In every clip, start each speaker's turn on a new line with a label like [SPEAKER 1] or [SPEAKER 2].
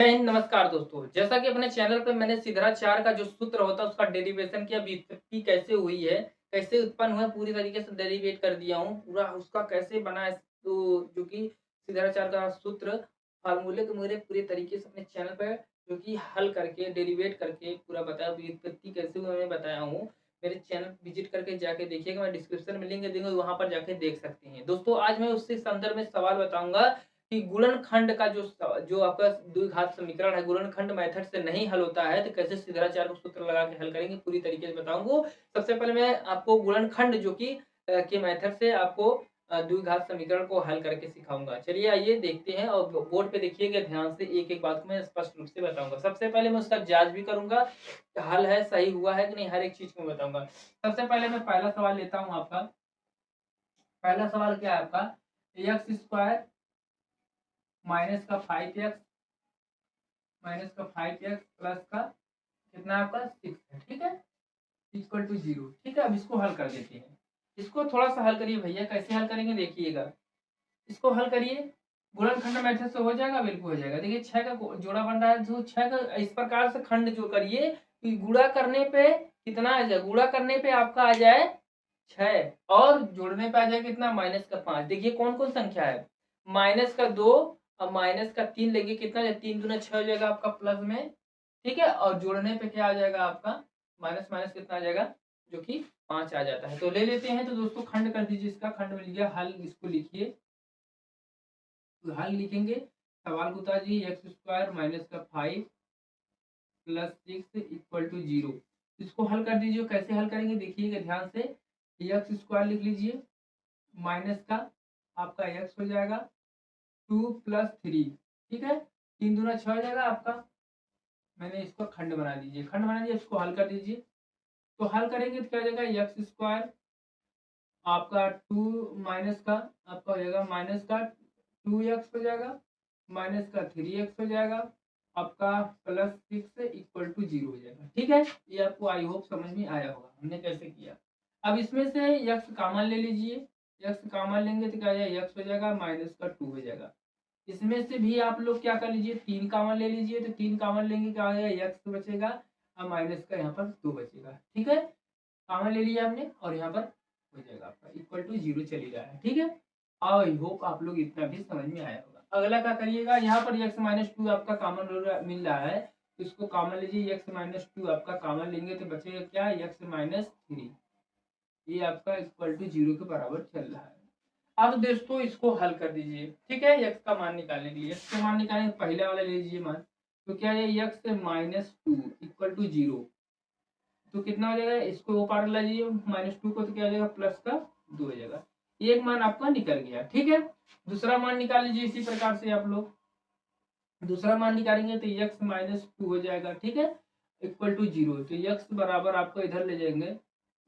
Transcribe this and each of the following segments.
[SPEAKER 1] जय हिंद, नमस्कार दोस्तों। जैसा कि अपने चैनल पे मैंने सिद्धाचार का जो सूत्र होता है उसका डेरिवेशन किया, व्युत्पत्ति कैसे हुई है, कैसे उत्पन्न हुआ, पूरी तरीके से डेरिवेट कर दिया हूँ। पूरा उसका कैसे बना है, तो जो कि सिद्धाचार का सूत्र फार्मूले को मेरे पूरे तरीके से अपने चैनल पे जो कि हल करके डेरिवेट करके पूरा बताया, व्युत्पत्ति कैसे हुई मैं बताया हूँ। मेरे चैनल विजिट करके जाके देखिएगा, मैं डिस्क्रिप्शन में लिंक दूँगा, वहाँ पर जाके देख सकते हैं। दोस्तों आज मैं उससे संदर्भ में सवाल बताऊँगा कि गुणनखंड का जो आपका द्विघात समीकरण है, गुणनखंड मेथड से नहीं हल होता है, तो कैसे सिद्धाचार का सूत्र लगा के हल करेंगे, पूरी तरीके से बताऊँगा। सबसे पहले मैं आपको गुणनखंड जो कि के मेथड से आपको द्विघात समीकरण को हल करके सिखाऊँगा। चलिए आइए देखते हैं और बोर्ड पे देखिएगा ध्यान से, एक-एक बात को मैं स्पष्ट रूप से बताऊँगा। सबसे पहले मैं उसका जाँच भी करूँगा, हल है, सही हुआ है कि नहीं, हर एक चीज़ को मैं बताऊँगा। सबसे पहले मैं पहला सवाल लेता हूँ आपका। पहला सवाल क्या है आपका? एक्स स्क्वायर माइनस का 5x माइनस का 5x प्लस का कितना आपका 6 है, ठीक है, इक्वल टू 0। ठीक है, अब इसको हल कर देते हैं। इसको थोड़ा सा हल करिए भैया, कैसे हल करेंगे देखिएगा। इसको हल करिए, गुणनखंड मेथड से हो जाएगा, बिल्कुल हो जाएगा। देखिए 6 का जोड़ा बन रहा है, जो 6 का इस प्रकार से खंड जो करिए कि गुणा करने पे कितना आ जाए, गुणा करने पे आपका आ जाए 6 और जोड़ने पे आ जाए कितना, माइनस का 5। देखिए कौन कौन संख्या है, माइनस का 2 और माइनस का 3 लेंगे, कितना जाए, 3 दूना 6 हो जाएगा आपका प्लस में, ठीक है, और जोड़ने पे क्या आ जाएगा आपका, माइनस माइनस कितना आ जाएगा, जो कि 5 आ जाता है। तो ले लेते हैं, तो दोस्तों खंड कर दीजिए, इसका खंड मिल गया, हल इसको लिखिए। तो हल लिखेंगे, सवाल को उतारिए, एक्स स्क्वायर माइनस का 5 प्लस 6 इक्वल टू 0। इसको हल कर दीजिए। कैसे हल करेंगे देखिएगा ध्यान से, एक्स स्क्वायर लिख लीजिए, माइनस का आपका एक्स हो जाएगा 2 + 3, ठीक है, 3 दूना 6 हो जाएगा आपका। मैंने इसको खंड बना दीजिए, खंड बना दीजिए, इसको हल कर दीजिए। तो हल करेंगे तो क्या हो जाएगा, एक्स स्क्वायर आपका 2 माइनस का आपका हो जाएगा, माइनस का 2x हो जाएगा, माइनस का 3x हो जाएगा आपका, प्लस 6 इक्वल टू 0 हो जाएगा। ठीक है, ये आपको आई होप समझ में आया होगा हमने कैसे किया। अब इसमें से x कॉमन ले लीजिए, x कॉमन लेंगे तो क्या हो जाएगा, x हो जाएगा, माइनस का 2 हो जाएगा। इसमें से भी आप लोग क्या कर लीजिए, 3 कॉमन ले लीजिए, तो 3 कॉमन लेंगे क्या हो जाएगा, x बचेगा और माइनस का यहाँ पर 2 बचेगा। ठीक है, कॉमन ले लिया हमने और यहाँ पर हो जाएगा आपका इक्वल टू 0 चल ही रहा है। ठीक है, आई होप आप लोग इतना भी समझ में आया होगा। अगला क्या करिएगा, यहाँ पर x माइनस 2 आपका कॉमन मिल रहा है, तो इसको कॉमन लीजिए, x माइनस 2 आपका कॉमन लेंगे तो बचेगा क्या, x माइनस 3, ये आपका इक्वल टू 0 के बराबर चल रहा है। अब दोस्तों इसको हल कर दीजिए। ठीक है, x का मान निकालने के लिए, x का मान निकालने पहले वाला ले लीजिए मान, तो क्या है, x माइनस 2 इक्वल टू 0, तो कितना हो जाएगा, इसको वो पार लीजिए, माइनस 2 को, तो क्या हो जाएगा, प्लस का 2 हो जाएगा। एक मान आपका निकल गया। ठीक है, दूसरा मान निकाल लीजिए इसी प्रकार से आप लोग। दूसरा मान निकालेंगे तो x माइनस 2 हो जाएगा, ठीक है, इक्वल टू 0। तो x बराबर आपको इधर ले जाएंगे,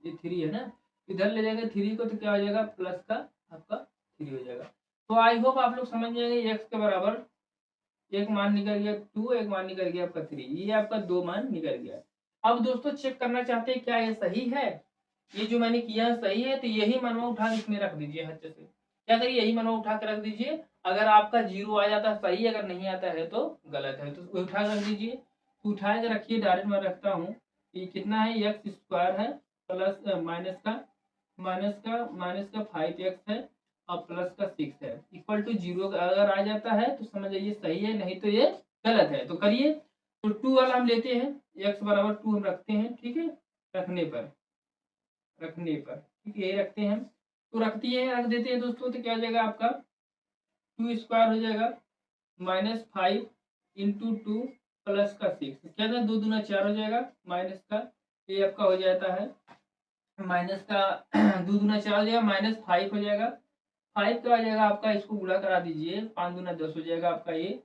[SPEAKER 1] ये 3 है ना, इधर ले जाएंगे 3 को, तो क्या हो जाएगा, प्लस का आपका 3 हो जाएगा। तो आई होप आप लोग समझ जाएंगे, x के बराबर एक मान निकल गया 2, एक मान निकल गया आपका 3, ये आपका 2 मान निकल गया। अब दोस्तों चेक करना चाहते हैं क्या ये सही है, ये जो मैंने किया है सही है, तो यही मनवा उठा के इसमें रख दीजिए हद से। क्या करिए, यही मनवा उठा के रख दीजिए। अगर आपका 0 आ जाता है सही, अगर नहीं आता है तो गलत है, तो उठा के रख दीजिए। तो उठा के रखिए, डायरेक्ट मैं रखता हूँ, ये कितना है, एक्स स्क्वायर है प्लस माइनस का 5x है और प्लस का 6 है, इक्वल टू 0 अगर आ जाता है तो समझ जाइए सही है, नहीं तो ये गलत है। तो करिए, तो 2 वाला हम लेते हैं, x बराबर 2 हम रखते हैं। ठीक है, रखने पर ठीक है, ये रखते हैं, तो रखती है, रख देते हैं दोस्तों, तो क्या हो जाएगा आपका 2 स्क्वायर हो जाएगा, -5 इंटू 2 प्लस का 6, क्या था, 2 दूना 4 हो जाएगा, माइनस का ये आपका हो जाता है, माइनस का 2 दूना 4 हो जाएगा, -5 हो जाएगा, 5 का आ जाएगा आपका, इसको गुणा करा दीजिए, 5 दूना 10 हो जाएगा आपका ये,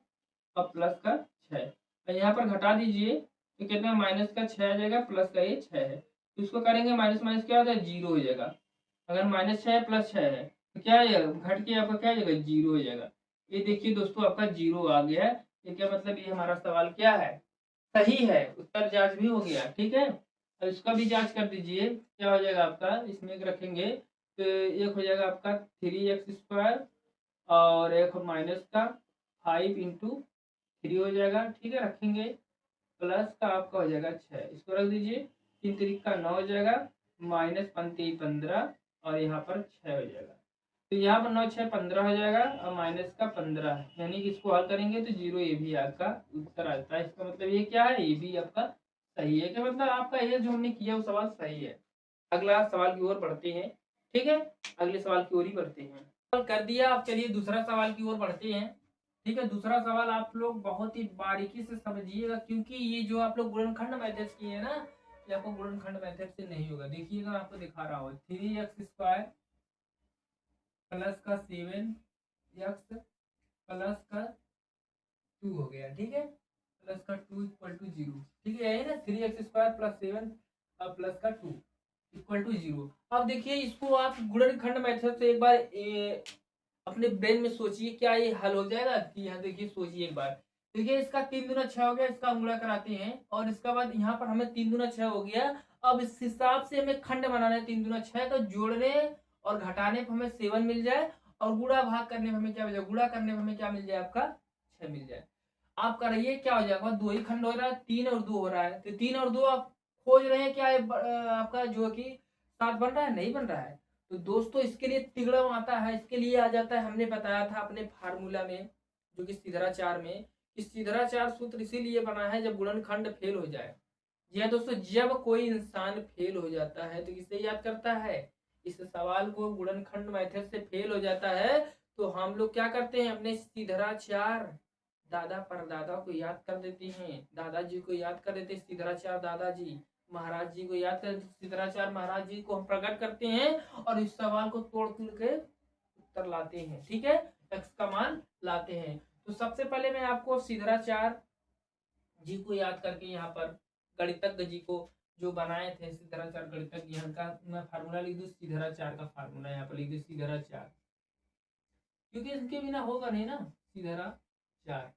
[SPEAKER 1] और प्लस का 6, और यहाँ पर घटा दीजिए, तो कितना, माइनस का 6 आ जाएगा, प्लस का ये 6 है, तो इसको करेंगे माइनस माइनस क्या होता है, 0 हो जाएगा। अगर -6 है प्लस 6 है तो क्या है, घट के आपका क्या हो जाएगा, 0 हो जाएगा। ये देखिए दोस्तों आपका 0 आ गया है। ये क्या मतलब, ये हमारा सवाल क्या है, सही है, उत्तर जांच भी हो गया। ठीक है, अब इसका भी जांच कर दीजिए, क्या हो जाएगा आपका, इसमें एक रखेंगे तो एक हो जाएगा आपका 3x स्क्वायर और एक माइनस का 5 इंटू 3 हो जाएगा, ठीक है, रखेंगे। प्लस का आपका हो जाएगा 6, इसको रख दीजिए। 3 तिरिक का 9 हो जाएगा, माइनस 15 और यहाँ पर 6 हो जाएगा। तो यहाँ पर 9 6 15 हो जाएगा और माइनस का 15, यानी कि इसको हल करेंगे तो 0, ये भी आपका उत्तर आता है। इसका मतलब ये क्या है, ये भी आपका सही है, कि मतलब आपका ये जो हमने किया वो सवाल सही है। अगला सवाल की ओर बढ़ते हैं, ठीक है, अगले सवाल की ओर ही बढ़ते हैं। सवाल कर दिया, अब चलिए दूसरा सवाल की ओर बढ़ते हैं। ठीक है, दूसरा सवाल आप लोग बहुत ही बारीकी से समझिएगा, क्योंकि ये जो आप लोग गुणनखंड मेथड किए हैं ना, ये आपको गुणनखंड मेथड से नहीं होगा। देखिएगा, आपको दिखा रहा हूँ, 3x² प्लस का 7x प्लस का 2 हो गया, ठीक है, प्लस का 2 इक्वल टू 0, ठीक है, यही ना, 3x² प्लस 7 प्लस का 2 इक्वल टू 0। अब देखिए, इसको आप गुणनखंड मेथड से एक बार अपने ब्रेन में सोचिए, क्या ये हल हो जाएगा? कि यहाँ देखिए, सोचिए एक बार। देखिए, इसका 3 दूना 6 हो गया, इसका हम गुणा कराते हैं, और इसका बाद यहाँ पर हमें 3 दूना 6 हो गया। अब इस हिसाब से हमें खंड बनाना है, 3 दूना 6 तो जोड़ने और घटाने पर हमें 7 मिल जाए, और गुणा भाग करने में हमें क्या मिल जाए, गुणा करने में हमें क्या मिल जाए, आपका 6 मिल जाए। आप करिए, क्या हो जाएगा, 2 ही खंड हो रहा है, 3 और 2 हो रहा है, तो 3 और 2 आप खोज रहे हैं, क्या आपका जो कि 7 बन रहा है, नहीं बन रहा है। तो दोस्तों, इसके लिए तिगड़म आता है, इसके लिए आ जाता है, हमने बताया था अपने फार्मूला में, जो कि सीधराचार में, कि सीधराचार सूत्र इसीलिए बना है जब गुणनखंड फेल हो जाए। जी हाँ दोस्तों, जब कोई इंसान फेल हो जाता है तो किसे याद करता है, इस सवाल को गुणनखंड मेथड से फेल हो जाता है, तो हम लोग क्या करते हैं, अपने सीधराचार दादा परदादा को याद कर देते हैं, दादाजी को याद कर देते हैं, सीधराचार दादाजी, महाराज जी को याद कर, सीधराचार्य महाराज जी को हम प्रकट करते हैं, और इस सवाल को तोड़ तोड़ के उत्तर लाते हैं, ठीक है, एक्स का मान लाते हैं। तो सबसे पहले मैं आपको सीधराचार्य जी को याद करके, यहाँ पर गणितज्ञ जी को जो बनाए थे, सीधराचार्य गणितज्ञ, यहाँ का मैं फार्मूला लिख दूं, सीधराचार्य का फार्मूला यहाँ पर लिख दूं, सीधराचार्य, क्योंकि इनके बिना होगा नहीं ना, सीधराचार्य।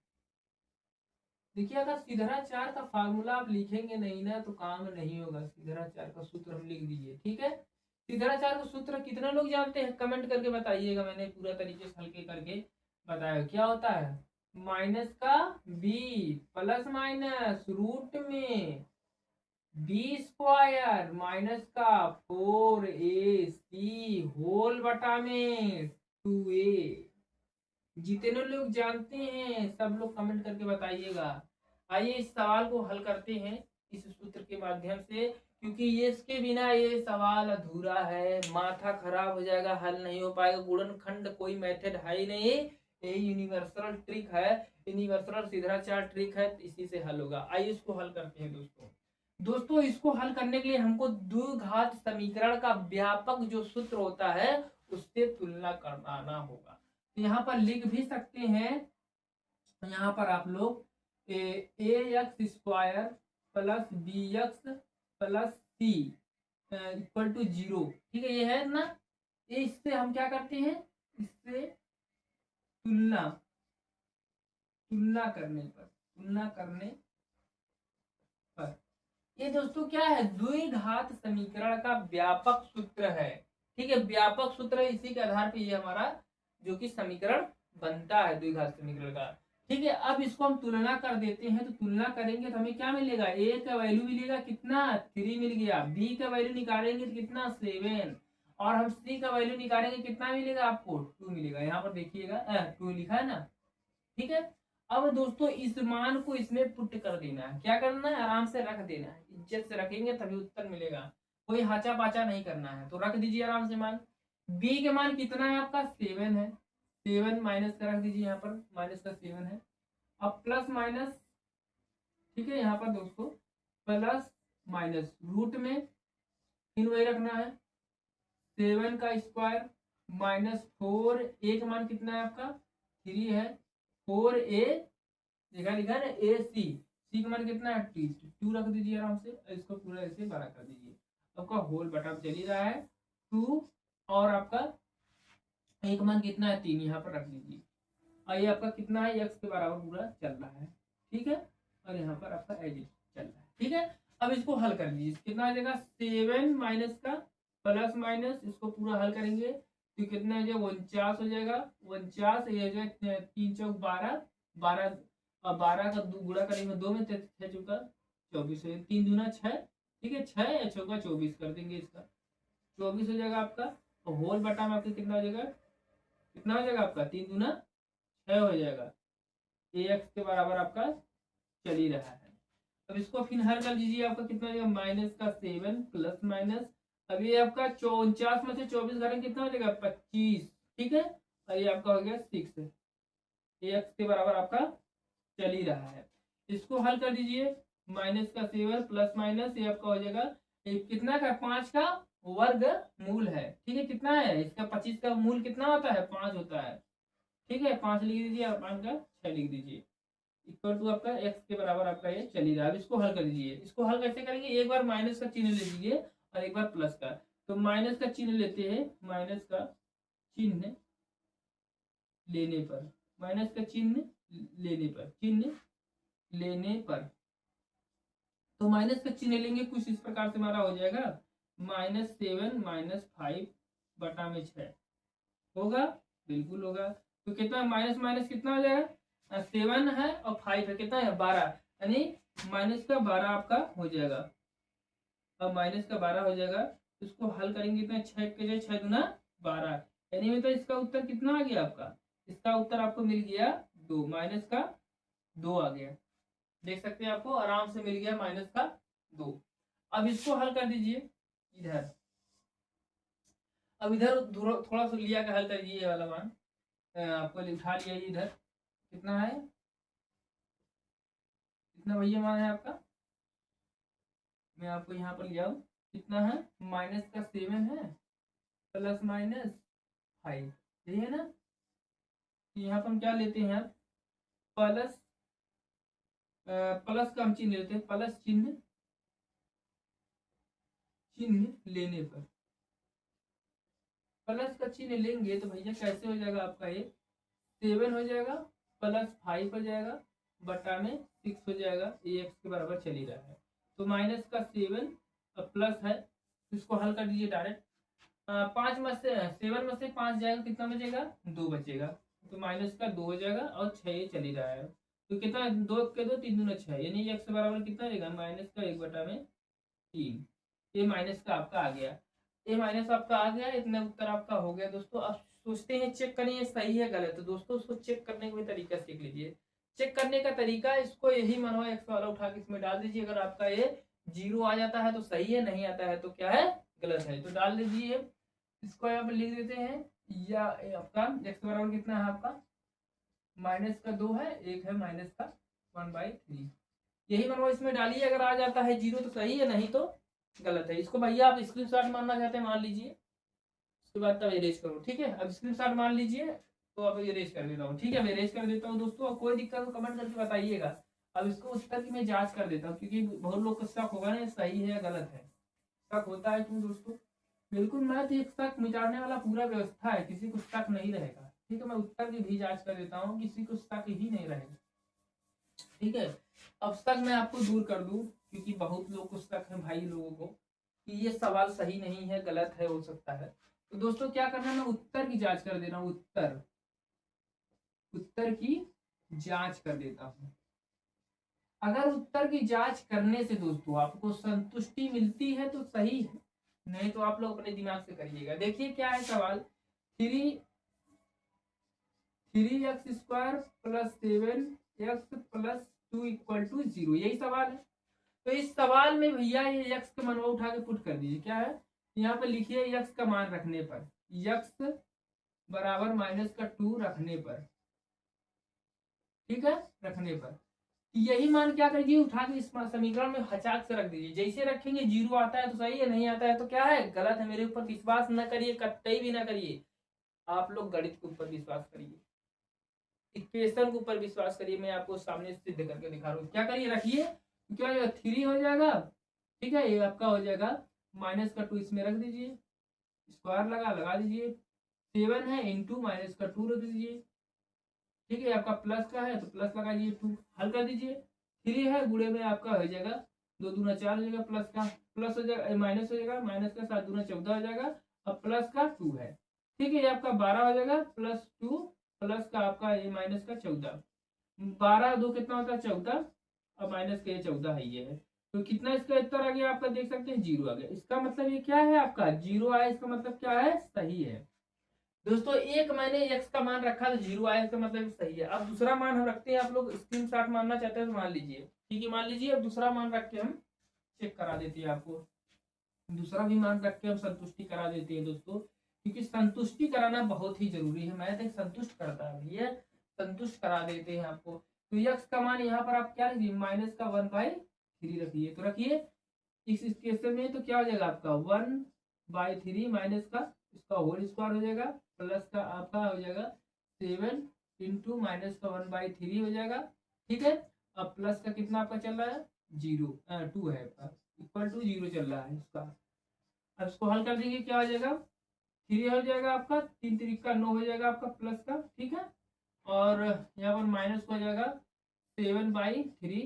[SPEAKER 1] देखिए, अगर सीधराचार्य का फार्मूला आप लिखेंगे नहीं ना, तो काम नहीं होगा। सीधराचार्य का सूत्र हम लिख दीजिए, ठीक है। सीधराचार्य का सूत्र कितने लोग जानते हैं, कमेंट करके बताइएगा, मैंने पूरा तरीके से हल्के करके बताया। क्या होता है, माइनस का बी प्लस माइनस रूट में b² माइनस का 4ac होल बटा में 2a। जितने लोग जानते हैं सब लोग कमेंट करके बताइएगा। आइए इस सवाल को हल करते हैं इस सूत्र के माध्यम से, क्योंकि ये इसके बिना ये सवाल अधूरा है, माथा खराब हो जाएगा, हल नहीं हो पाएगा। गुणनखंड कोई मेथड है ही नहीं, ये यूनिवर्सल ट्रिक है, यूनिवर्सल सीधराचार्य ट्रिक है, इसी से हल होगा। आइए इसको हल करते हैं दोस्तों। दोस्तों, इसको हल करने के लिए हमको द्विघात समीकरण का व्यापक जो सूत्र होता है उससे तुलना कराना होगा। तो यहाँ पर लिख भी सकते हैं, यहाँ पर आप लोग ax² plus bx plus c equal to 0, ठीक है, ये है ना। इससे हम क्या करते हैं, इससे तुलना तुलना करने पर ये दोस्तों क्या है, द्विघात समीकरण का व्यापक सूत्र है, ठीक है, व्यापक सूत्र है, इसी के आधार पर ये हमारा जो कि समीकरण बनता है द्विघात समीकरण का, ठीक है। अब इसको हम तुलना कर देते हैं, तो तुलना करेंगे तो हमें क्या मिलेगा, a का वैल्यू मिलेगा कितना, 3 मिल गया, b का वैल्यू निकालेंगे तो कितना, 7, और हम c का वैल्यू निकालेंगे कितना मिलेगा, आपको 2 मिलेगा। यहाँ पर देखिएगा 2 लिखा है ना, ठीक है। अब दोस्तों, इस मान को इसमें पुट कर देना है, क्या करना है, आराम से रख देना है, इज्जत से रखेंगे तभी उत्तर मिलेगा, कोई हाचा पाचा नहीं करना है। तो रख दीजिए आराम से मान, b के मान कितना है आपका, 7 है, 7 माइनस का रख दीजिए, यहाँ पर माइनस का 7 है, अब प्लस माइनस, ठीक है, यहाँ पर दोस्तों प्लस माइनस रूट में फिर वही रखना है, 7 का स्क्वायर माइनस 4, a का मान कितना है आपका, 3 है, 4a लिखा लिखा है ना, c का मान कितना है, 2 रख दीजिए आराम से, इसको पूरा ऐसे बड़ा कर दीजिए। आपका होल बटा चल ही रहा है 2, और आपका a का मान कितना है, 3, यहाँ पर रख दीजिए, और ये आपका कितना है, x के बराबर पूरा चल रहा है, ठीक है, और यहाँ पर आपका एज चल रहा है, ठीक है। अब इसको हल कर लीजिए, कितना आ जाएगा, 7 माइनस का प्लस माइनस, इसको पूरा हल करेंगे तो कितना हो जाएगा, 49 हो जाएगा, 49, ये हो जाएगा 3 चौक 12, 12 और 12 का गुणा करेंगे 2 में 6 चौका 24 है, 3 दूना 6। ठीक है, 6 या चौका 24 कर देंगे इसका, 24 हो जाएगा आपका। और होल बटा में आपका कितना हो जाएगा, कितना हो जाएगा आपका 3 दूना 6 हो जाएगा। ए एक्स के बराबर आपका चल ही रहा है। अब इसको फिर हल कर लीजिए, आपका कितना हो जाएगा माइनस का 7 प्लस माइनस, अब ये आपका 49 में से 24 घटाएंगे कितना हो जाएगा 25। ठीक है, और ये आपका हो गया 6, ए एक्स के बराबर आपका चल ही रहा है। इसको हल कर दीजिए, माइनस का 7 प्लस माइनस, ये आपका हो जाएगा कितना का 5 का वर्ग मूल है। ठीक है, कितना है इसका 25 का मूल कितना होता है 5 होता है। ठीक है, 5 लिख दीजिए और 5 का 6 लिख दीजिए, इक्वल टू आपका एक्स के बराबर आपका ये चल ही रहा है। अब इसको हल कर दीजिए, इसको हल कैसे करेंगे, एक बार माइनस का चिन्ह ले लीजिए और एक बार प्लस का। तो माइनस का चिन्ह लेते हैं, माइनस का चिन्ह लेने पर, माइनस का चिन्ह लेने पर, चिन्ह लेने पर, तो माइनस का चिन्ह लेंगे कुछ इस प्रकार से हमारा हो जाएगा -7 -5 बटा में 6 होगा, बिल्कुल होगा। तो कितना माइनस माइनस कितना हो जाएगा 7 है और 5 है, कितना है 12, यानी माइनस का 12 आपका हो जाएगा। अब माइनस का 12 हो जाएगा, इसको हल करेंगे कितना 6 के जगह 6 दूना 12, यानी मतलब इसका उत्तर कितना आ गया आपका, इसका उत्तर आपको मिल गया 2, माइनस का 2 आ गया। देख सकते हैं आपको आराम से मिल गया माइनस का 2। अब इसको हल कर दीजिए इधर, अब इधर थोड़ा सा लिया का हल कर दीजिए, ये वाला मान आपको उठा लिया इधर, कितना है, कितना भैया मान है आपका, मैं आपको यहाँ पर लिया हूँ, कितना है माइनस का 7 है प्लस माइनस 5, यही है ना। तो यहाँ पर हम क्या लेते हैं, प्लस प्लस का हम चिन्ह लेते हैं, प्लस चिन्ह, चिन्ह लेने पर, प्लस का चिन्ह लेंगे तो भैया कैसे हो जाएगा आपका ये 7 हो जाएगा प्लस 5 हो जाएगा बटा में 6 हो जाएगा, ए एक्स के बराबर चल ही रहा है। तो माइनस का 7 प्लस है, इसको हल कर दीजिए डायरेक्ट, 5 में से 7 में से 5 जाएगा, कितना बचेगा 2 बचेगा, तो माइनस का 2 हो जाएगा और 6 ये चल ही रहा है। तो कितना 2 के 2 3 दूना 6, यानी एक्स के बराबर कितना रहेगा माइनस का 1 बटा में 3, ये माइनस का आपका आ गया, ये माइनस आपका आ गया, इतना उत्तर आपका हो गया दोस्तों। अब सोचते हैं चेक करें ये सही है गलत, तो दोस्तों उसको चेक करने का भी तरीका सीख लीजिए। चेक करने का तरीका, इसको यही मानो एक्स वाला उठा के इसमें डाल दीजिए, अगर आपका ये 0 आ जाता है तो सही है, नहीं आता है तो क्या है गलत है, तो डाल दीजिए। इसको यहाँ पर लिख देते हैं, या आपका एक्स बराबर कितना है आपका माइनस का 2 है, एक है माइनस का 1/3, यही मानो इसमें डालिए, अगर आ जाता है 0 तो सही है, नहीं तो गलत है। इसको भैया आप स्क्रीनशॉट मारना चाहते हैं मान लीजिए, उसके बाद तब इरेज करो। ठीक है, अब स्क्रीनशॉट मान लीजिए, तो अब इरेज कर देता हूँ। ठीक है, मैं इरेज कर देता हूँ दोस्तों, और कोई दिक्कत हो कमेंट करके बताइएगा। अब इसको उत्तर की मैं जांच कर देता हूँ, क्योंकि बहुत लोग को शक होगा ना सही है या गलत है, शक होता है क्यों दोस्तों, बिल्कुल मैथ एक शक मिटाने वाला पूरा व्यवस्था है, किसी को शक नहीं रहेगा। ठीक है, मैं उत्तर की भी जांच कर देता हूँ, किसी को शक ही नहीं रहेगा। ठीक है, अब शक मैं आपको दूर कर दूं, क्योंकि बहुत लोग को शक है भाई लोगों को कि ये सवाल सही नहीं है, गलत है, हो सकता है। तो दोस्तों क्या करना है, मैं उत्तर की जांच कर दे रहा हूँ, उत्तर, उत्तर की जांच कर देता हूँ। अगर उत्तर की जांच करने से दोस्तों आपको संतुष्टि मिलती है तो सही है, नहीं तो आप लोग अपने दिमाग से करिएगा। देखिए क्या है सवाल, 3x² plus 7x plus 2 equal to 0, यही सवाल है। तो इस सवाल में भैया ये x का मनवा उठा के पुट कर दीजिए, क्या है यहाँ पे लिखिए x का मान रखने पर, x बराबर माइनस का 2 रखने पर, ठीक है रखने पर, यही मान क्या करिए उठा के इस समीकरण में हचाक से रख दीजिए। जैसे रखेंगे 0 आता है तो सही है, नहीं आता है तो क्या है गलत है। मेरे ऊपर विश्वास न करिए, कतई भी ना करिए, आप लोग गणित के ऊपर विश्वास करिए, इक्वेशन के ऊपर विश्वास करिए। मैं आपको सामने सिद्ध करके दिखा रहा हूँ, क्या करिए रखिए, क्या हो जाएगा 3 हो जाएगा। ठीक है, ये आपका हो जाएगा माइनस का 2 इसमें रख दीजिए, स्क्वायर लगा दीजिए, 7 है इंटू माइनस का 2 रख दीजिए। ठीक है, आपका प्लस का है तो प्लस लगा दीजिए, 2 हल कर दीजिए, 3 है गुणे में आपका हो जाएगा 2 दूना 4 हो जाएगा, प्लस का प्लस हो जाएगा माइनस हो जाएगा, माइनस का 7 दूना 14 हो जाएगा, अब प्लस का 2 है। ठीक है, ये आपका 12 हो जाएगा प्लस 2 प्लस का आपका ये माइनस का 14, 12 2 कितना होता है 14, और माइनस के 14 है ये है, तो कितना इसका उत्तर आ गया आपका, देख सकते हैं 0 आ गया। इसका मतलब ये क्या है आपका 0 आया, इसका मतलब क्या है, सही है दोस्तों। एक मैंने x का मान रखा तो 0 आया, इसका मतलब सही है। अब दूसरा मान हम रखते हैं, आप लोग स्क्रीनशॉट मारना चाहते हैं तो मान लीजिए, ठीक है मान लीजिए। अब दूसरा मान रख के हम चेक करा देते हैं आपको, दूसरा भी मान रख के हम संतुष्टि करा देते हैं दोस्तों, क्योंकि संतुष्टि कराना बहुत ही जरूरी है। मैथ एक संतुष्ट करता है भैया, संतुष्ट करा देते हैं आपको। तो यक्स का मान यहाँ पर आप क्या लिखिए, माइनस का 1/3 रखिए, तो रखिए इस केस में तो क्या हो जाएगा आपका 1/3 माइनस का इसका होल स्क्वायर हो जाएगा, प्लस का आपका हो जाएगा 7 इंटू माइनस का 1/3 हो जाएगा, ठीक है। अब प्लस का कितना आपका चल रहा है 2 है आपका, इक्वल टू 0 चल रहा है इसका। अब इसको हल कर देंगे, क्या हो जाएगा 3 हो जाएगा आपका, 3 3 9 हो जाएगा आपका प्लस का, ठीक है। और यहाँ पर माइनस हो जाएगा 7/3,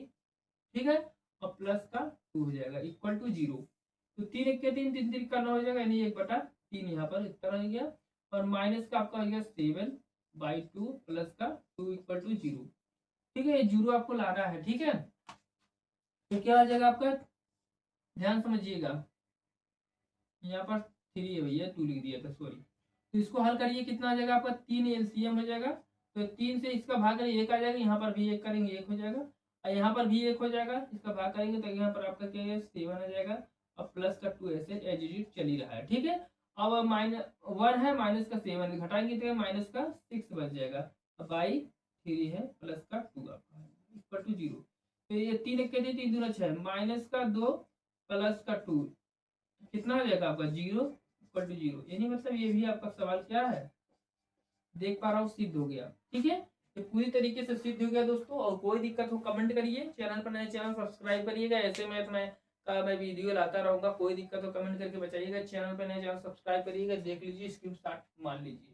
[SPEAKER 1] ठीक है, और प्लस का 2 हो जाएगा इक्वल टू 0। तो 3 1 के 3 3 3 का 9 हो जाएगा, यानी 1/3 यहाँ पर इस तरह हो गया। और माइनस का आपका हो गया 7/2 प्लस का 2 इक्वल टू 0, ठीक है। ये 0 आपको लाना है, ठीक है। तो क्या आ जाएगा आपका, ध्यान समझिएगा, यहाँ पर 3 है भैया, 2 लिख दिया था सॉरी। तो इसको हल करिए, कितना आ जाएगा आपका 3 एलसीएम हो जाएगा, तो 3 से इसका भाग करेंगे 1 आ जाएगा, यहाँ पर भी 1 करेंगे 1 हो जाएगा, और यहाँ पर भी 1 हो जाएगा, इसका भाग करेंगे तो यहाँ पर आपका क्या है 7 आ जाएगा, और प्लस का 2 ऐसे एज इट इज चल ही रहा है, ठीक है। अब -1 है, माइनस का 7 घटाएंगे तो माइनस का 6 बच जाएगा, बाई 3 है प्लस का 2 आपका इक्वल टू 0। तो ये 3 1 के 3 दूना 6, माइनस का 2 प्लस का 2 कितना हो जाएगा आपका 0 इक्वल टू 0, यानी मतलब ये भी आपका सवाल क्या है, देख पा रहा हूँ सिद्ध हो गया, ठीक है। तो पूरी तरीके से सिद्ध हो गया दोस्तों। और कोई दिक्कत हो कमेंट करिए, चैनल पर नए चैनल सब्सक्राइब करिएगा, ऐसे मैं वीडियो लाता रहूंगा। कोई दिक्कत हो कमेंट करके बताइएगा, चैनल पर नए चैनल सब्सक्राइब करिएगा, देख लीजिए स्क्रीनशॉट मान लीजिए।